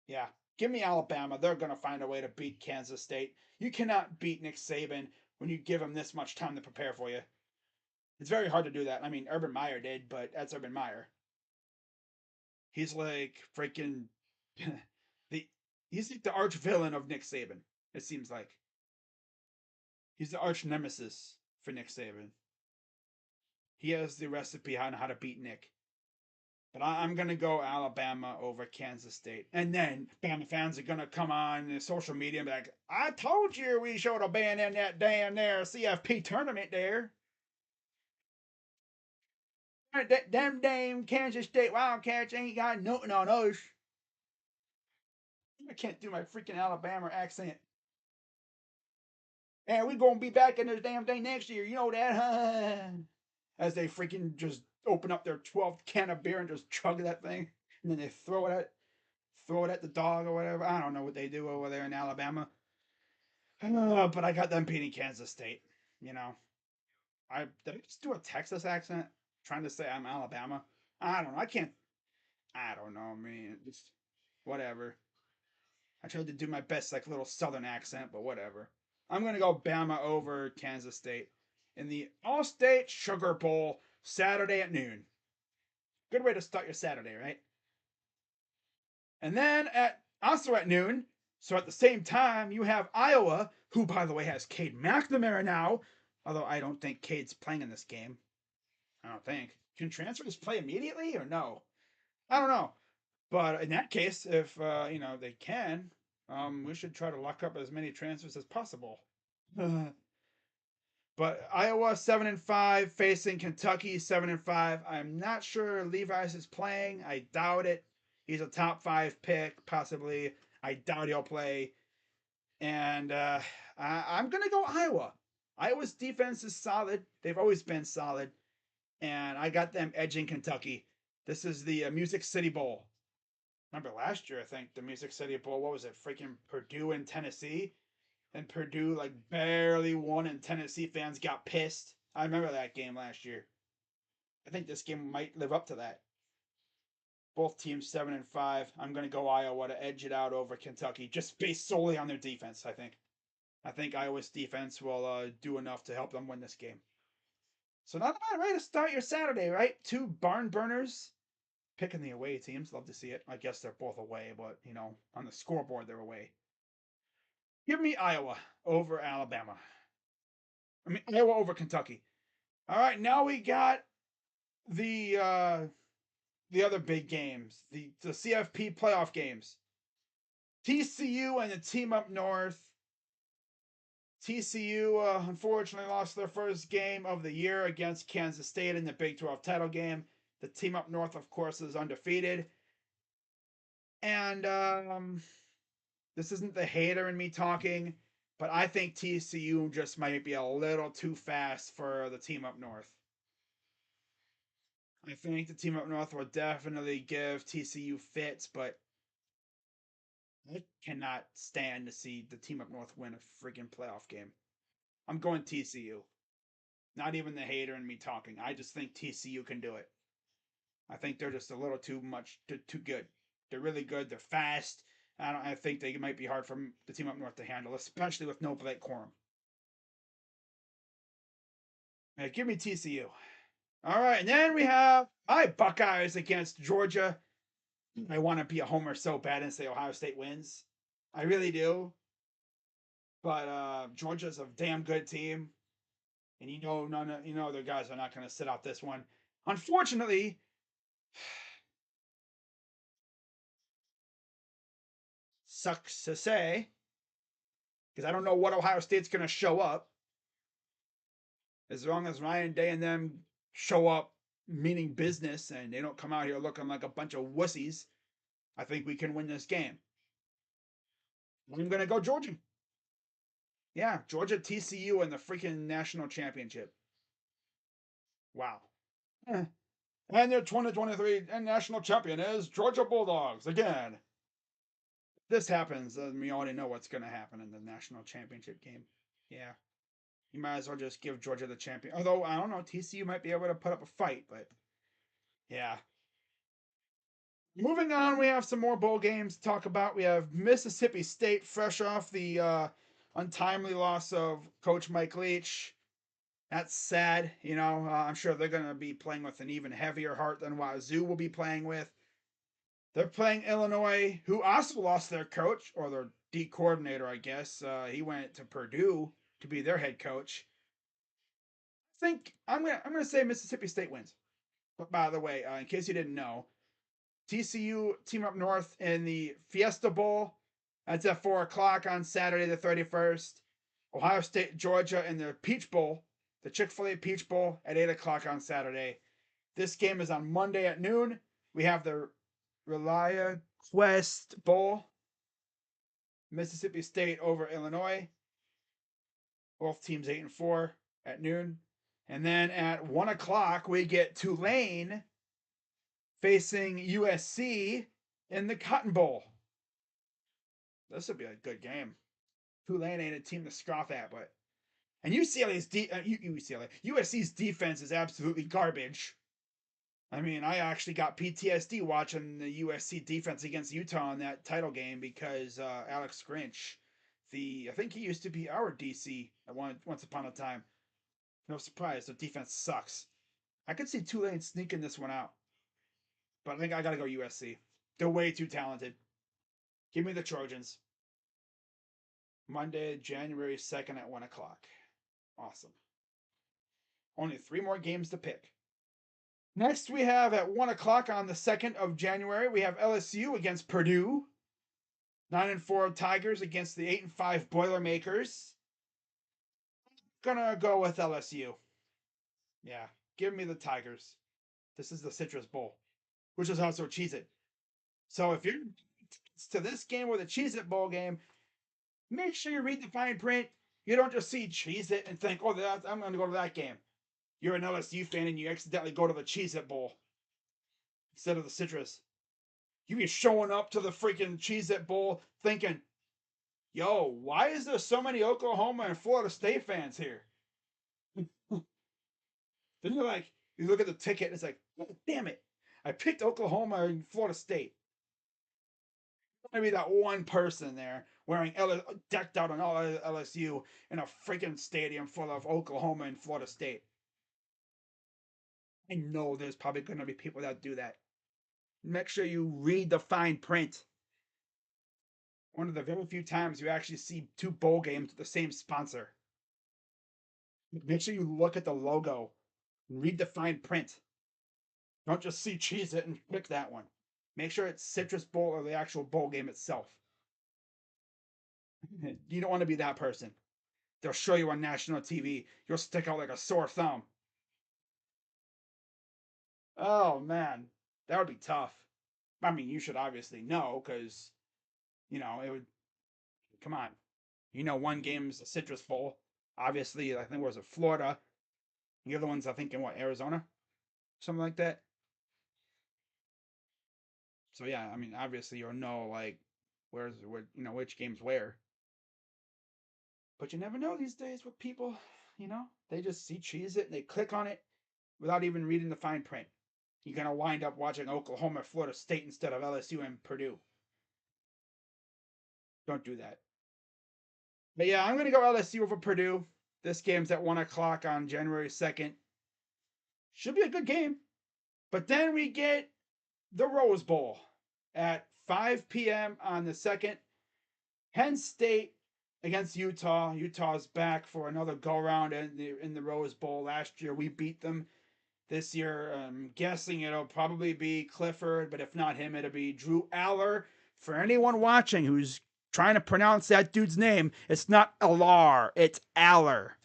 Yeah, give me Alabama. They're going to find a way to beat Kansas State. You cannot beat Nick Saban when you give him this much time to prepare for you. It's very hard to do that. I mean, Urban Meyer did, but that's Urban Meyer. He's like freaking the he's like the arch villain of Nick Saban. It seems like he's the arch nemesis for Nick Saban. He has the recipe on how to beat Nick. But I'm gonna go Alabama over Kansas State, and then Bama fans are gonna come on social media and be like, "I told you we should have been in that damn there CFP tournament there." That damn Kansas State Wildcats ain't got nothing on us. I can't do my freaking Alabama accent. And we gonna be back in this damn thing next year. You know that? As they freaking just open up their 12th can of beer and just chug that thing, and then they throw it at the dog or whatever. I don't know what they do over there in Alabama. But I got them beating Kansas State. You know, did I just do a Texas accent trying to say I'm Alabama. I don't know. I can't. I don't know, man. Just whatever. I tried to do my best, like little Southern accent, but whatever. I'm gonna go Bama over Kansas State in the All-State Sugar Bowl Saturday at noon. Good way to start your Saturday, right? And then at noon, so at the same time, you have Iowa, who by the way has Cade McNamara now. Although I don't think Cade's playing in this game. I don't think. Can transfers play immediately or no? I don't know. But in that case, if they can, we should try to lock up as many transfers as possible. But Iowa 7-5 facing Kentucky 7-5. I'm not sure Levi's is playing. I doubt it. He's a top 5 pick, possibly. I doubt he'll play. And I'm gonna go Iowa. Iowa's defense is solid. They've always been solid, and I got them edging Kentucky. This is the Music City Bowl. Remember last year? I think the Music City Bowl. What was it? Freaking Purdue and Tennessee, and Purdue like barely won, and Tennessee fans got pissed. I remember that game last year. I think this game might live up to that. Both teams 7-5. I'm gonna go Iowa to edge it out over Kentucky, just based solely on their defense. I think Iowa's defense will do enough to help them win this game. So not a bad way to start your Saturday, right? Two barn burners picking the away teams. Love to see it. I guess they're both away, but on the scoreboard they're away. Give me Iowa over Alabama. I mean Iowa over Kentucky. All right, now we got the other big games, the CFP playoff games. TCU and the team up north TCU unfortunately lost their first game of the year against Kansas State in the Big 12 title game. The team up north, of course, is undefeated. And this isn't the hater in me talking, but I think TCU just might be a little too fast for the team up north. I think the team up north will definitely give TCU fits, but I cannot stand to see the team up north win a freaking playoff game. I'm going TCU. Not even the hater in me talking. I just think TCU can do it. I think they're just a little too much, too good. They're really good. They're fast. I think they might be hard for the team up north to handle, especially with no Blake Corum. Yeah, give me TCU. All right, and then we have my Buckeyes against Georgia. I want to be a homer so bad and say Ohio State wins. I really do. But Georgia's a damn good team, and their guys are not going to sit out this one. Unfortunately, sucks to say, because I don't know what Ohio State's going to show up. As long as Ryan Day and them show up meaning business and they don't come out here looking like a bunch of wussies, I think we can win this game. I'm going to go Georgia. Yeah, Georgia TCU in the freaking national championship. Wow. Eh. And their 2023 national champion is Georgia Bulldogs again. This happens, we already know what's going to happen in the national championship game. Yeah. You might as well just give Georgia the champion. Although, I don't know, TCU might be able to put up a fight, but yeah. Moving on, we have some more bowl games to talk about. We have Mississippi State, fresh off the untimely loss of Coach Mike Leach. That's sad. I'm sure they're going to be playing with an even heavier heart than Wazoo will be playing with. They're playing Illinois, who also lost their coach, or their D coordinator, I guess. He went to Purdue to be their head coach. I think I'm gonna say Mississippi State wins. But by the way, in case you didn't know, TCU team up north in the Fiesta Bowl. That's at 4 o'clock on Saturday the 31st. Ohio State, Georgia in the Peach Bowl, the Chick-fil-A Peach Bowl at 8 o'clock on Saturday. This game is on Monday at noon. We have the Relia Quest Bowl, Mississippi State over Illinois. Both teams 8-4 at noon. And then at 1 o'clock, we get Tulane facing USC in the Cotton Bowl. This would be a good game. Tulane ain't a team to scoff at, but and USC's defense is absolutely garbage. I mean, I actually got PTSD watching the USC defense against Utah in that title game because Alex Grinch, I think he used to be our DC at once upon a time. No surprise, the defense sucks. I could see Tulane sneaking this one out, but I think I gotta go USC. They're way too talented. Give me the Trojans. Monday, January 2nd at 1 o'clock. Awesome. Only 3 more games to pick. Next, we have at 1 o'clock on the 2nd of January, we have LSU against Purdue. 9-4 Tigers against the 8-5 Boilermakers. Gonna go with LSU. Yeah, give me the Tigers. This is the Citrus Bowl, which is also a Cheez-It. So if you're to this game or the Cheez-It Bowl game, make sure you read the fine print. You don't just see Cheez-It and think, oh, I'm going to go to that game. You're an LSU fan and you accidentally go to the Cheez-It Bowl instead of the Citrus. You be showing up to the freaking Cheez-It Bowl thinking, yo, why is there so many Oklahoma and Florida State fans here? Then you look at the ticket and it's like, oh, damn it. I picked Oklahoma and Florida State. Maybe that one person there wearing decked out on all LSU in a freaking stadium full of Oklahoma and Florida State. I know there's probably going to be people that do that. Make sure you read the fine print. One of the very few times you actually see 2 bowl games with the same sponsor. Make sure you look at the logo. Read the fine print. Don't just see Cheez-It and pick that one. Make sure it's Citrus Bowl or the actual bowl game itself. You don't want to be that person. They'll show you on national TV. You'll stick out like a sore thumb. Oh man, that would be tough. I mean, you should obviously know because it would. Come on, one game's a Citrus Bowl. Obviously, I think it was a Florida. The other one's I think in what Arizona, something like that. So yeah, I mean, obviously you'll know like which game's where. But you never know these days with people. They just see cheese it and they click on it without even reading the fine print. You're gonna wind up watching Oklahoma, Florida State instead of LSU and Purdue. Don't do that. But yeah, I'm gonna go LSU over Purdue. This game's at 1 o'clock on January 2nd. Should be a good game. But then we get the Rose Bowl at 5 p.m. on the 2nd. Penn State against Utah. Utah's back for another go around in the Rose Bowl. Last year we beat them. This year, I'm guessing it'll probably be Clifford, but if not him, it'll be Drew Aller. For anyone watching who's trying to pronounce that dude's name, it's not Alar, it's Aller.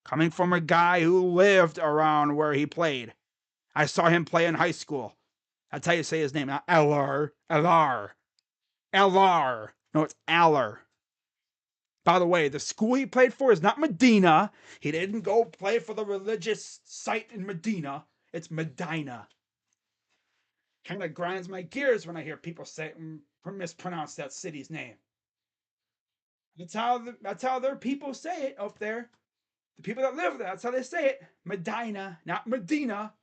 Coming from a guy who lived around where he played. I saw him play in high school. That's how you say his name, not Eller. Eller. Eller. No, it's Aller. By the way, the school he played for is not Medina. He didn't go play for the religious site in Medina. It's Medina. Kind of grinds my gears when I hear people say mispronounce that city's name. That's how their people say it up there. The people that live there, that's how they say it. Medina, not Medina.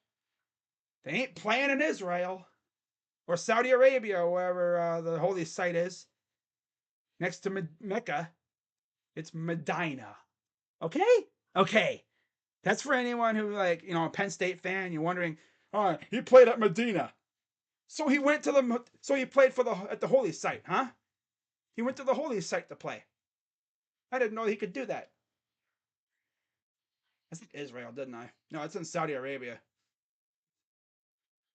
They ain't playing in Israel or Saudi Arabia or wherever the holy site is. Next to Mecca, it's Medina. Okay? Okay. That's for anyone who, like, a Penn State fan. You're wondering, oh, he played at Medina. So he went to the. So he played at the holy site, huh? He went to the holy site to play. I didn't know he could do that. I said Israel, didn't I? No, it's in Saudi Arabia.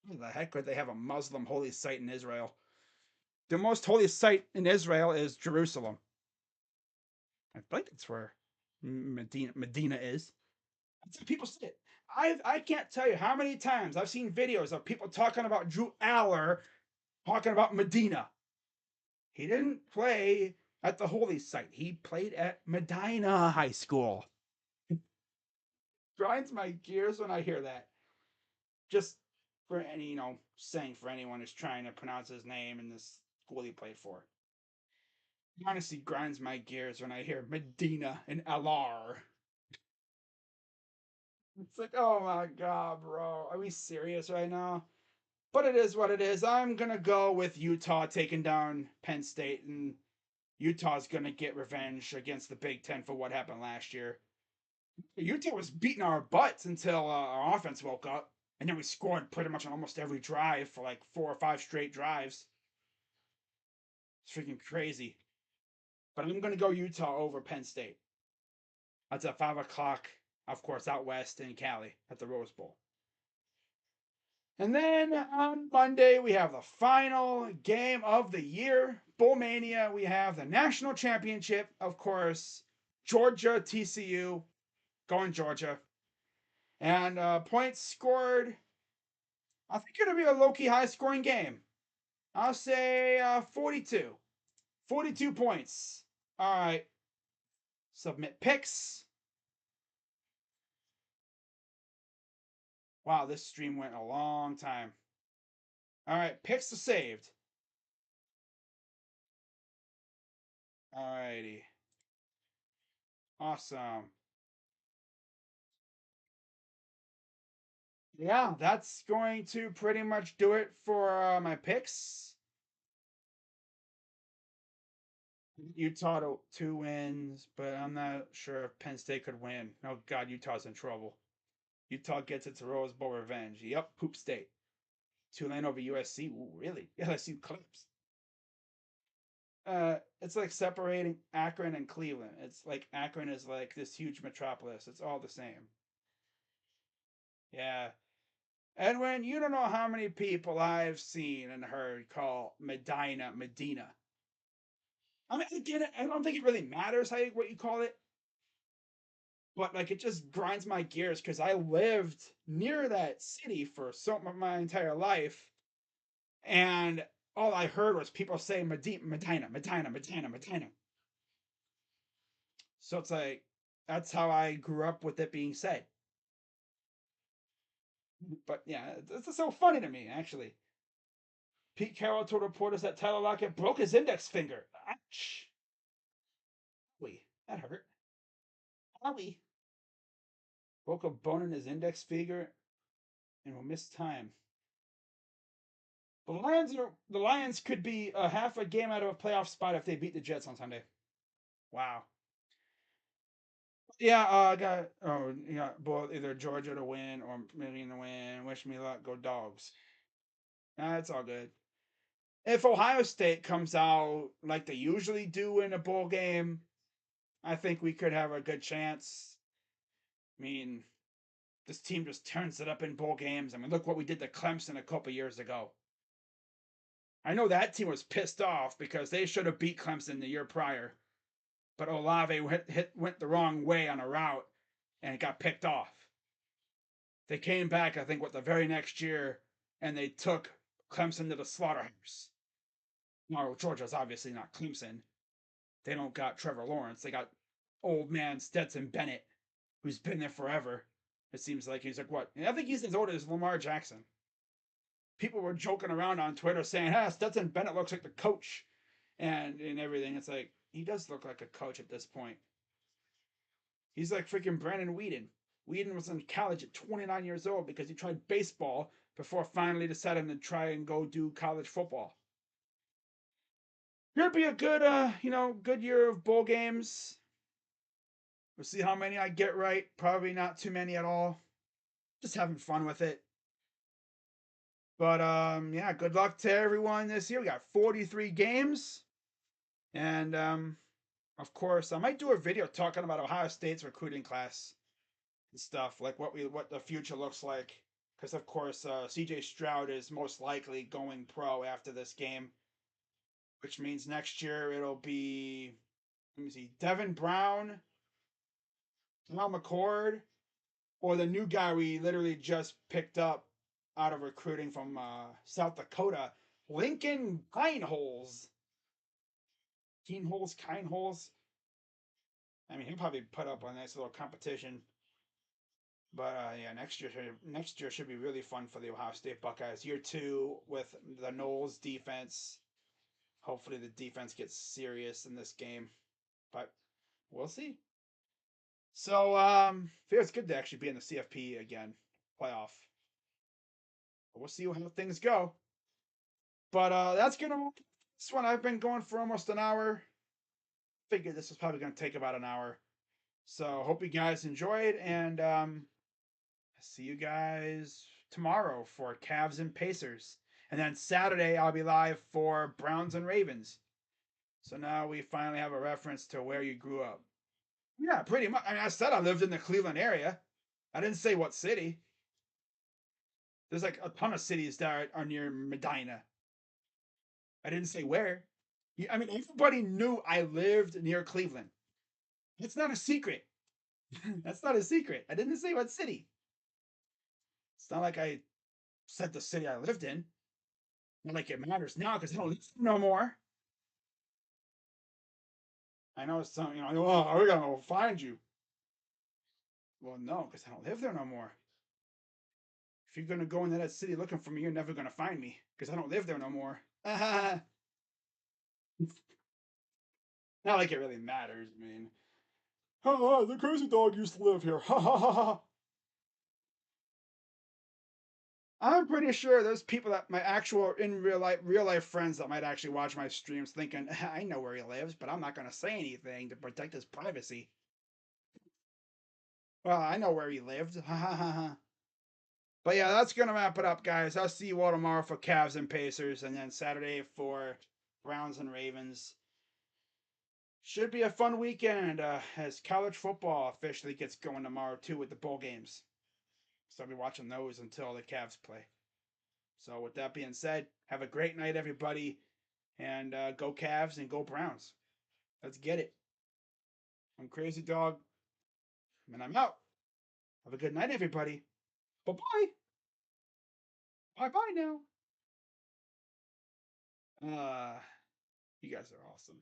Why the heck would they have a Muslim holy site in Israel? The most holy site in Israel is Jerusalem. I think it's where Medina is. That's what people say it. I can't tell you how many times I've seen videos of people talking about Drew Aller, talking about Medina. He didn't play at the holy site. He played at Medina High School. Grinds my gears when I hear that. Just for saying for anyone who's trying to pronounce his name and this school he played for. It honestly grinds my gears when I hear Medina and LR. It's like, oh my god, bro. Are we serious right now? But it is what it is. I'm going to go with Utah taking down Penn State, and Utah's going to get revenge against the Big Ten for what happened last year. Utah was beating our butts until our offense woke up, and then we scored pretty much on almost every drive for like 4 or 5 straight drives. It's freaking crazy. But I'm going to go Utah over Penn State. That's at 5 o'clock, of course, out west in Cali at the Rose Bowl. And then on Monday, we have the final game of the year, Bowlmania. We have the national championship, of course, Georgia TCU, going Georgia. And points scored, I think it'll be a low-key high-scoring game. I'll say 42. 42 points. All right. Submit picks. Wow, this stream went a long time. All right, picks are saved. All righty. Awesome. Yeah, that's going to pretty much do it for my picks. Utah to 2 wins, but I'm not sure if Penn State could win. Oh God, Utah's in trouble. Utah gets its Rose Bowl revenge. Yep, poop state. Tulane over USC. Ooh, really? LSU clips. It's like separating Akron and Cleveland. It's like Akron is like this huge metropolis. It's all the same. Yeah. Edwin, you don't know how many people I've seen and heard call Medina Medina. I mean, again, I don't think it really matters what you call it. but like it just grinds my gears because I lived near that city for my entire life, and all I heard was people say Medina, Medina, Medina, Medina. So it's like that's how I grew up with it being said. But yeah, it's so funny to me actually. Pete Carroll told reporters that Tyler Lockett broke his index finger. Ouch! Owie, that hurt. Owie. Broke a bone in his index finger and will miss time. The Lions could be a half a game out of a playoff spot if they beat the Jets on Sunday. Wow. Yeah, I got both either Georgia to win or Michigan to win. Wish me luck. Go Dogs. Nah, it's all good. If Ohio State comes out like they usually do in a bowl game, I think we could have a good chance. I mean, this team just turns it up in bowl games. I mean, look what we did to Clemson a couple years ago. I know that team was pissed off because they should have beat Clemson the year prior, but Olave went the wrong way on a route and it got picked off. They came back, I think, what the very next year, and they took Clemson to the slaughterhouse. No, Georgia's obviously not Clemson. They don't got Trevor Lawrence. They got old man Stetson Bennett, who's been there forever. It seems like he's like what? I think he's as old as Lamar Jackson. People were joking around on Twitter saying, "Ah, Stetson Bennett looks like the coach," and everything. It's like he does look like a coach at this point. He's like freaking Brandon Whedon. Whedon was in college at 29 years old because he tried baseball before finally deciding to try and go do college football. It'll be a good, good year of bowl games. We'll see how many I get right. Probably not too many at all. Just having fun with it. But yeah, good luck to everyone this year. We got 43 games, and of course, I might do a video talking about Ohio State's recruiting class and stuff, like what the future looks like. Because of course, C.J. Stroud is most likely going pro after this game, which means next year it'll be, let me see, Devin Brown, Mal McCord, or the new guy we literally just picked up out of recruiting from South Dakota, Lincoln Kineholes. Kineholes. I mean, he'll probably put up a nice little competition. But yeah, next year should be really fun for the Ohio State Buckeyes. Year two with the Knowles defense. Hopefully, the defense gets serious in this game, but we'll see. So, feels good to actually be in the CFP again, playoff. We'll see how things go. But that's gonna. This one I've been going for almost an hour. Figured this was probably gonna take about an hour. So hope you guys enjoyed, and see you guys tomorrow for Cavs and Pacers. And then Saturday, I'll be live for Browns and Ravens. So now we finally have a reference to where you grew up. Yeah, pretty much. I mean, I said I lived in the Cleveland area. I didn't say what city. There's like a ton of cities that are near Medina. I didn't say where. I mean, everybody knew I lived near Cleveland. It's not a secret. That's not a secret. I didn't say what city. It's not like I said the city I lived in. Not like it matters now because I don't live there no more. I know some, oh, we're gonna go find you. Well, no, because I don't live there no more. If you're gonna go into that city looking for me, you're never gonna find me because I don't live there no more. Not like it really matters. I mean, the crazy dog used to live here. Ha ha ha ha. I'm pretty sure there's people that my actual in real life friends that might actually watch my streams thinking I know where he lives, but I'm not gonna say anything to protect his privacy. Well, I know where he lived. Ha ha ha ha. But yeah, that's gonna wrap it up, guys. I'll see you all tomorrow for Cavs and Pacers, and then Saturday for Browns and Ravens. Should be a fun weekend as college football officially gets going tomorrow too with the bowl games. So I'll be watching those until the Cavs play. So with that being said, have a great night, everybody, and go Cavs and go Browns. Let's get it. I'm Crazy Dog. And I'm out. Have a good night, everybody. Bye bye. Bye bye now. Uh, you guys are awesome.